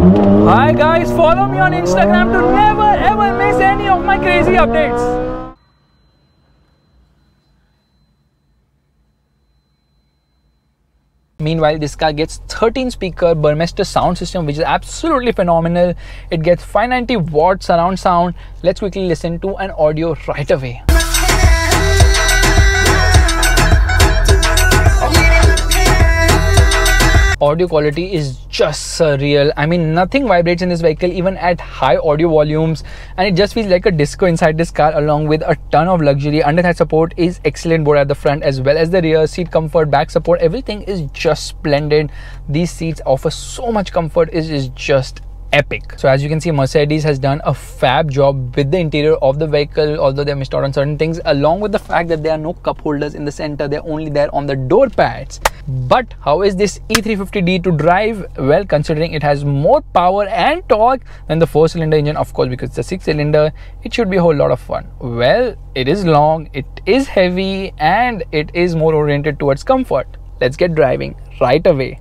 Hi guys, follow me on Instagram to never ever miss any of my crazy updates. Meanwhile, this car gets 13-speaker Burmester sound system, which is absolutely phenomenal. It gets 590 watt surround sound. Let's quickly listen to an audio right away. Audio quality is just surreal. I mean, nothing vibrates in this vehicle even at high audio volumes, and it just feels like a disco inside this car, along with a ton of luxury. Under-thigh support is excellent both at the front as well as the rear. Seat comfort, back support, everything is just splendid. These seats offer so much comfort. It is just epic. So as you can see, Mercedes has done a fab job with the interior of the vehicle, although they missed out on certain things, along with the fact that there are no cup holders in the center. They're only there on the door pads. But how is this E350d to drive? Well, considering it has more power and torque than the 4-cylinder engine, of course, because it's a 6-cylinder, it should be a whole lot of fun. Well, it is long, it is heavy, and it is more oriented towards comfort. Let's get driving right away.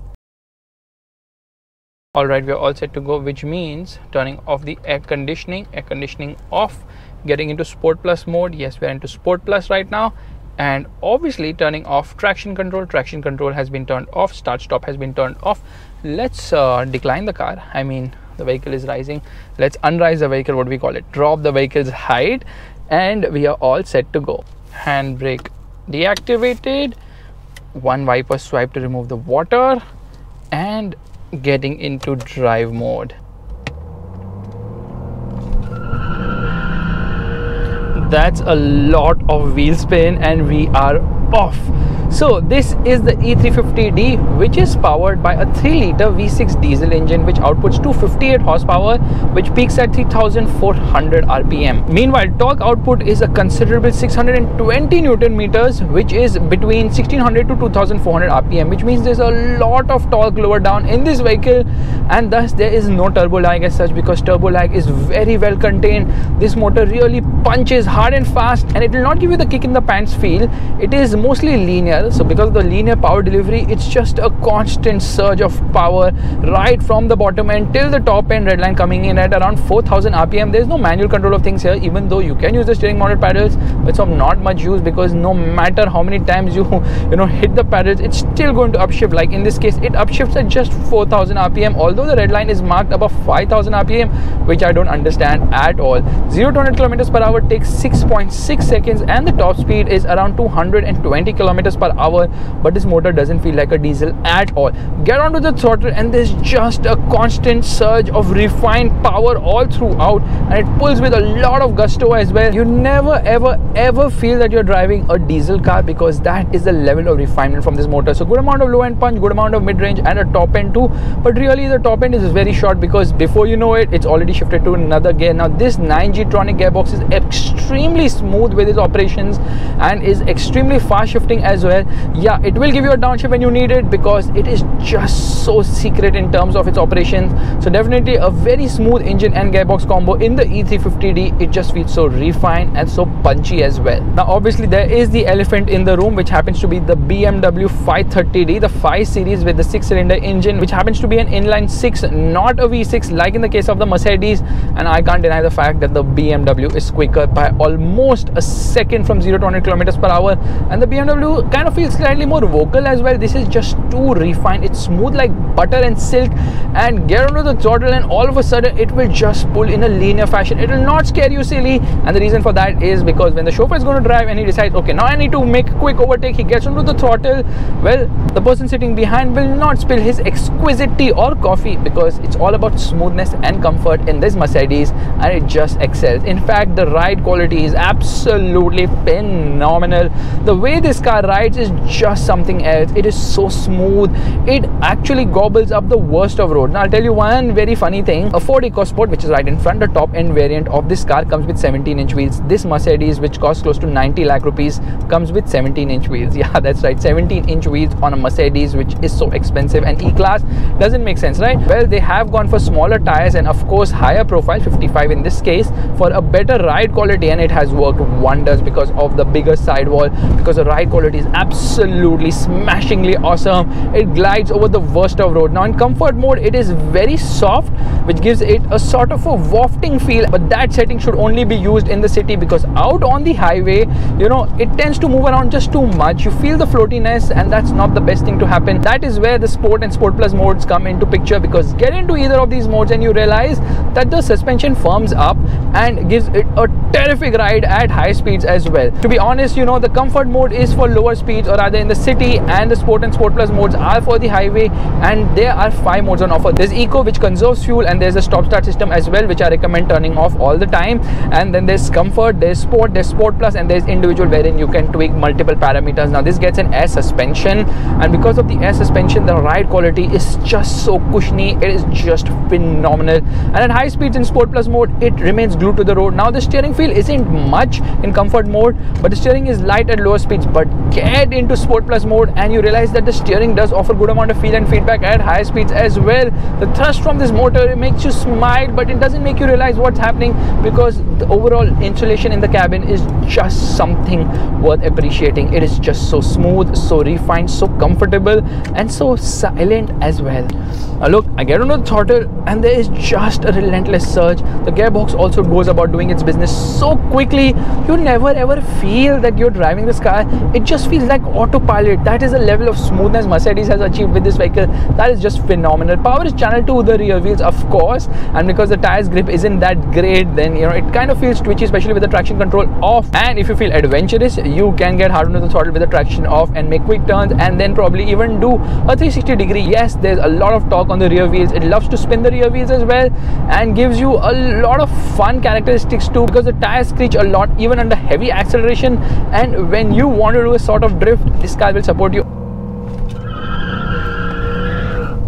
Alright, we are all set to go, which means turning off the air conditioning off, getting into Sport Plus mode. Yes, we are into Sport Plus right now. And obviously turning off traction control. Traction control has been turned off. Start stop has been turned off. Let's decline the car. I mean, the vehicle is rising. Let's unrise the vehicle, what we call it. Drop the vehicle's height, and we are all set to go. Handbrake deactivated. One wiper swipe to remove the water, and getting into drive mode. That's a lot of wheel spin, and we are off. So this is the E350d, which is powered by a 3-liter V6 diesel engine which outputs 258 horsepower, which peaks at 3400 rpm. Meanwhile, torque output is a considerable 620 newton meters, which is between 1600 to 2400 rpm, which means there's a lot of torque lower down in this vehicle, and thus there is no turbo lag as such, because turbo lag is very well contained. This motor really punches hard and fast, and it will not give you the kick in the pants feel. It is mostly linear. So because of the linear power delivery, it's just a constant surge of power right from the bottom end till the top end, red line coming in at around 4000 rpm. There's no manual control of things here, even though you can use the steering mounted paddles, but it's of not much use, because no matter how many times you hit the paddles, it's still going to upshift. Like in this case, it upshifts at just 4000 rpm, although the red line is marked above 5000 rpm, which I don't understand at all. 0 to 100 kilometers per hour takes 6.6 seconds, and the top speed is around 220 kilometers per hour, but this motor doesn't feel like a diesel at all. Get onto the throttle, and there's just a constant surge of refined power all throughout, and it pulls with a lot of gusto as well. You never ever feel that you're driving a diesel car, because that is the level of refinement from this motor. So good amount of low end punch, good amount of mid range, and a top end too, but really the top end is very short, because before you know it, it's already shifted to another gear. Now this 9G Tronic gearbox is extremely smooth with its operations and is extremely fast shifting as well. Yeah, it will give you a downshift when you need it, because it is just so secret in terms of its operations. So definitely a very smooth engine and gearbox combo in the E350d. It just feels so refined and so punchy as well. Now obviously there is the elephant in the room, which happens to be the BMW 530d, the 5 Series with the 6-cylinder engine, which happens to be an inline 6, not a V6 like in the case of the Mercedes. And I can't deny the fact that the BMW is quicker by almost a second from 0 to 100 kilometers per hour, and the BMW kind of feels slightly more vocal as well. This is just too refined. It's smooth like butter and silk, and get onto the throttle and all of a sudden it will just pull in a linear fashion. It will not scare you silly, and the reason for that is because when the chauffeur is going to drive and he decides, okay, now I need to make a quick overtake, he gets onto the throttle, well, the person sitting behind will not spill his exquisite tea or coffee, because it's all about smoothness and comfort in this Mercedes, and it just excels. In fact, the ride quality is absolutely phenomenal. The way this car rides is just something else. It is so smooth. It actually gobbles up the worst of road. Now I'll tell you one very funny thing. A Ford EcoSport, which is right in front, the top end variant of this car, comes with 17-inch wheels. This Mercedes, which costs close to 90 lakh rupees, comes with 17-inch wheels. Yeah, that's right, 17-inch wheels on a Mercedes, which is so expensive and E-Class. Doesn't make sense, right? Well, they have gone for smaller tires and of course higher profile, 55 in this case, for a better ride quality, and it has worked wonders because of the bigger sidewall, because the ride quality is absolutely smashingly awesome. It glides over the worst of road. Now in comfort mode, it is very soft, which gives it a sort of a wafting feel, but that setting should only be used in the city, because out on the highway, you know, it tends to move around just too much. You feel the floatiness, and that's not the best thing to happen. That is where the Sport and Sport Plus modes come into picture, because get into either of these modes and you realize that the suspension firms up and gives it a terrific ride at high speeds as well. To be honest, you know, the comfort mode is for lower speeds, or rather in the city, and the Sport and Sport Plus modes are for the highway, and there are 5 modes on offer. There's Eco, which conserves fuel, and there's a stop start system as well, which I recommend turning off all the time. And then there's Comfort, there's Sport, there's Sport Plus, and there's Individual, wherein you can tweak multiple parameters. Now this gets an air suspension, and because of the air suspension, the ride quality is just so cushiony. It is just phenomenal, and at high speeds in Sport Plus mode, it remains glued to the road. Now the steering feel isn't much in comfort mode, but the steering is light at lower speeds. But get into Sport Plus mode and you realize that the steering does offer good amount of feel and feedback at high speeds as well. The thrust from this motor, it makes you smile, but it doesn't make you realize what's happening, because the overall insulation in the cabin is just something worth appreciating. It is just so smooth, so refined, so comfortable, and so silent as well. Look, I get on the throttle and there is just a relentless surge. The gearbox also goes about doing its business so quickly. You never ever feel that you're driving this car. It just feels like autopilot. That is a level of smoothness Mercedes has achieved with this vehicle. That is just phenomenal. Power is channeled to the rear wheels, of course, and because the tires grip isn't that great, then you know it kind of feels twitchy, especially with the traction control off. And if you feel adventurous, you can get hard onto the throttle with the traction off and make quick turns, and then probably even do a 360-degree. Yes, there's a lot of torque on the rear wheels. It loves to spin the rear wheels as well, and gives you a lot of fun characteristics too, because the tires screech a lot even under heavy acceleration, and when you want to do a sort of drift, this car will support you.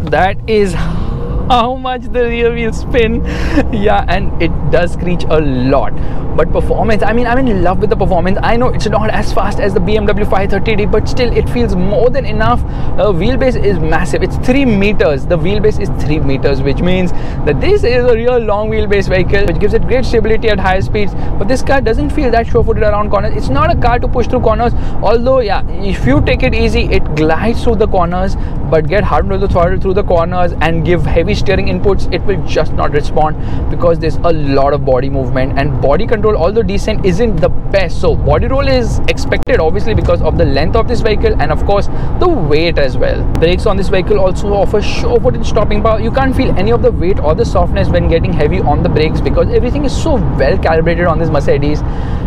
That is how much the rear wheels spin. Yeah, and it does screech a lot. But performance, I mean, I'm in love with the performance. I know it's not as fast as the BMW 530d, but still it feels more than enough. The wheelbase is massive. It's 3 meters. The wheelbase is 3 meters, which means that this is a real long wheelbase vehicle, which gives it great stability at high speeds. But this car doesn't feel that sure-footed around corners. It's not a car to push through corners, although yeah, if you take it easy, it glides through the corners. But get hard onto the throttle through the corners and give heavy steering inputs, it will just not respond, because there's a lot of body movement, and body control, although decent, isn't the best. So body roll is expected, obviously, because of the length of this vehicle and of course the weight as well. Brakes on this vehicle also offer sure-footed stopping power. You can't feel any of the weight or the softness when getting heavy on the brakes, because everything is so well calibrated on this Mercedes,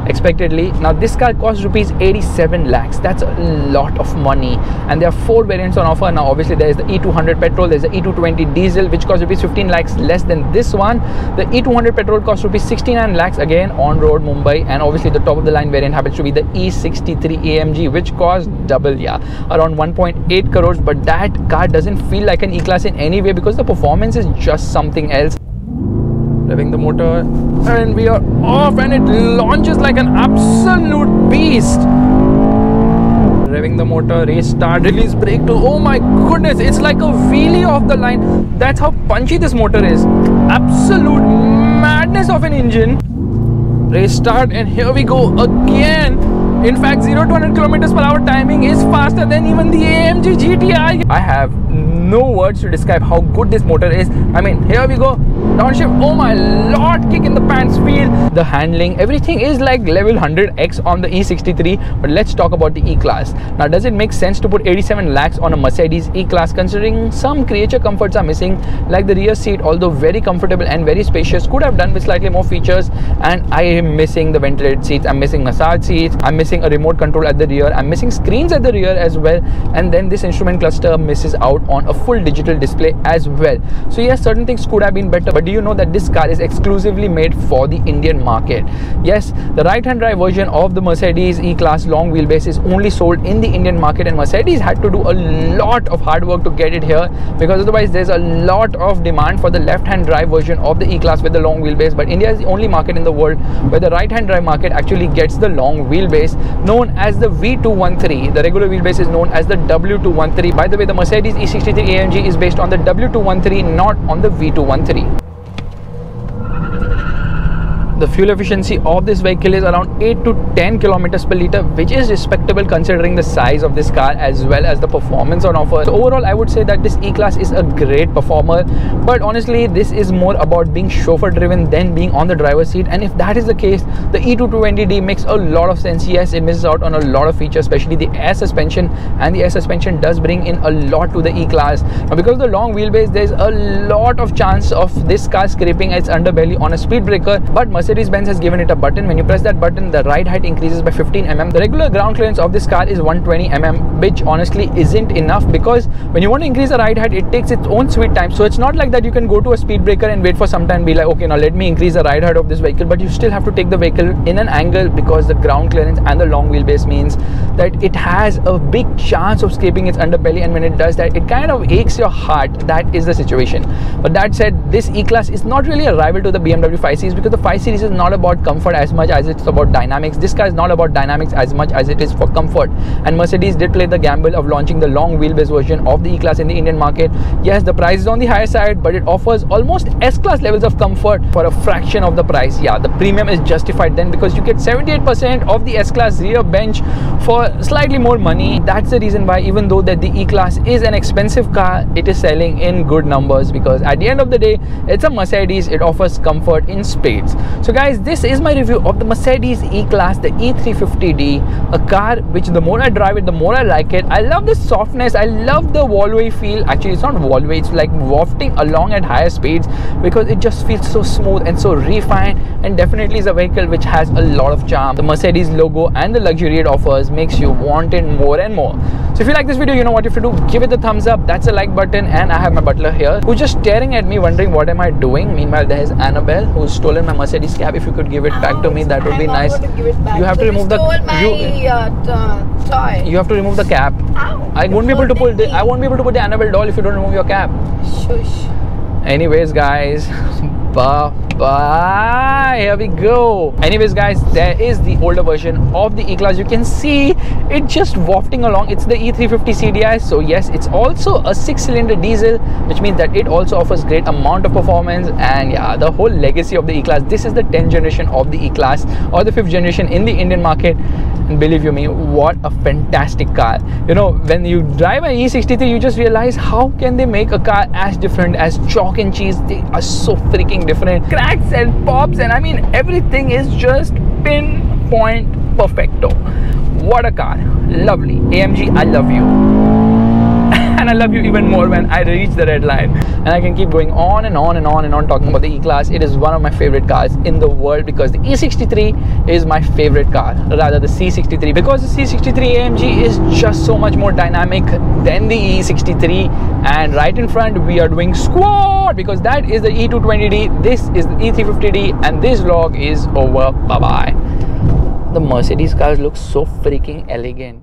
expectedly. Now this car costs rupees 87 lakhs. That's a lot of money, and there are 4 variants on offer. Now obviously there is the E200 petrol, there's the E220 diesel, which costs rupees 15 lakhs less than this one. The E200 petrol costs rupees 69 lakhs again on road Mumbai, and obviously the top of the line variant happens to be the E63 AMG, which costs double, yeah, around 1.8 crores. But that car doesn't feel like an E-Class in any way, because the performance is just something else. Revving the motor, and we are off, and it launches like an absolute beast. Revving the motor, race start, release brake to, oh my goodness, it's like a wheelie off the line. That's how punchy this motor is. Absolute madness of an engine. Race start, and here we go again. In fact, 0 to 100 kilometers per hour timing is faster than even the AMG GTI. I have no words to describe how good this motor is. I mean, here we go. Downshift, oh my lord, kick in the pants feel. The handling, everything is like level 100x on the E63. But let's talk about the E-Class. Now, does it make sense to put 87 lakhs on a Mercedes E-Class, considering some creature comforts are missing, like the rear seat, although very comfortable and very spacious, could have done with slightly more features. And I am missing the ventilated seats, I'm missing massage seats, I'm missing a remote control at the rear, I'm missing screens at the rear as well, and then this instrument cluster misses out on a full digital display as well. So yes, certain things could have been better, but do you know that this car is exclusively made for the Indian market? Yes, the right-hand drive version of the Mercedes E-Class long wheelbase is only sold in the Indian market, and Mercedes had to do a lot of hard work to get it here, because otherwise there's a lot of demand for the left-hand drive version of the E-Class with the long wheelbase. But India is the only market in the world where the right-hand drive market actually gets the long wheelbase, known as the V213. The regular wheelbase is known as the W213. By the way, the Mercedes E63 AMG is based on the W213, not on the V213. The fuel efficiency of this vehicle is around 8 to 10 kilometers per liter, which is respectable considering the size of this car as well as the performance on offer. So overall, I would say that this E-Class is a great performer, but honestly, this is more about being chauffeur driven than being on the driver's seat. And if that is the case, the E220d makes a lot of sense. Yes, it misses out on a lot of features, especially the air suspension, and the air suspension does bring in a lot to the E-Class. Now, because of the long wheelbase, there's a lot of chance of this car scraping its underbelly on a speed breaker, but Mercedes-Benz has given it a button. When you press that button, the ride height increases by 15 mm. The regular ground clearance of this car is 120 mm, which honestly isn't enough, because when you want to increase the ride height, it takes its own sweet time. So it's not like that you can go to a speed breaker and wait for some time and be like, okay, now let me increase the ride height of this vehicle, but you still have to take the vehicle in an angle, because the ground clearance and the long wheelbase means that it has a big chance of scraping its underbelly, and when it does that, it kind of aches your heart. That is the situation. But that said, this E-Class is not really a rival to the BMW 5 Series, because the 5 Series is not about comfort as much as it's about dynamics. This car is not about dynamics as much as it is for comfort, and Mercedes did play the gamble of launching the long wheelbase version of the E-Class in the Indian market. Yes, the price is on the higher side, but it offers almost S-Class levels of comfort for a fraction of the price. Yeah, the premium is justified then, because you get 78% of the S-Class rear bench for slightly more money. That's the reason why, even though that the E-Class is an expensive car, it is selling in good numbers, because at the end of the day, it's a Mercedes. It offers comfort in spades. So guys, this is my review of the Mercedes E-Class, the E350d, a car which the more I drive it, the more I like it. I love the softness, I love the wallway feel. Actually, it's not wallway, it's like wafting along at higher speeds, because it just feels so smooth and so refined, and definitely is a vehicle which has a lot of charm. The Mercedes logo and the luxury it offers makes you want it more and more. So if you like this video, you know what you have to do. Give it the thumbs up, that's a like button, and I have my butler here who's just staring at me wondering what am I doing. Meanwhile, there is Annabelle who's stolen my Mercedes cap. If you could give it back to me, that would be nice. You have to remove the toy. You have to remove the cap. Ow, I won't be able to put the Annabelle doll if you don't remove your cap. Shush. Anyways guys, bye, here we go. Anyways guys, there is the older version of the E-Class. You can see it just wafting along. It's the E350 CDI, so yes, it's also a 6-cylinder diesel, which means that it also offers great amount of performance. And yeah, the whole legacy of the E-Class, this is the 10th generation of the E-Class, or the 5th generation in the Indian market, and believe you me, what a fantastic car. You know, when you drive an E63, you just realize how can they make a car as different as chalk and cheese. They are so freaking different. Cracks and pops, and I mean everything is just pinpoint perfecto. What a car. Lovely. AMG, I love you. And I love you even more when I reach the red line. And I can keep going on and on and on and on talking about the E-Class. It is one of my favorite cars in the world, because the E63 is my favorite car, rather the C63, because the C63 AMG is just so much more dynamic than the E63. And right in front we are doing squad, because that is the E220d, this is the E350d, and this vlog is over. Bye bye. The Mercedes cars look so freaking elegant.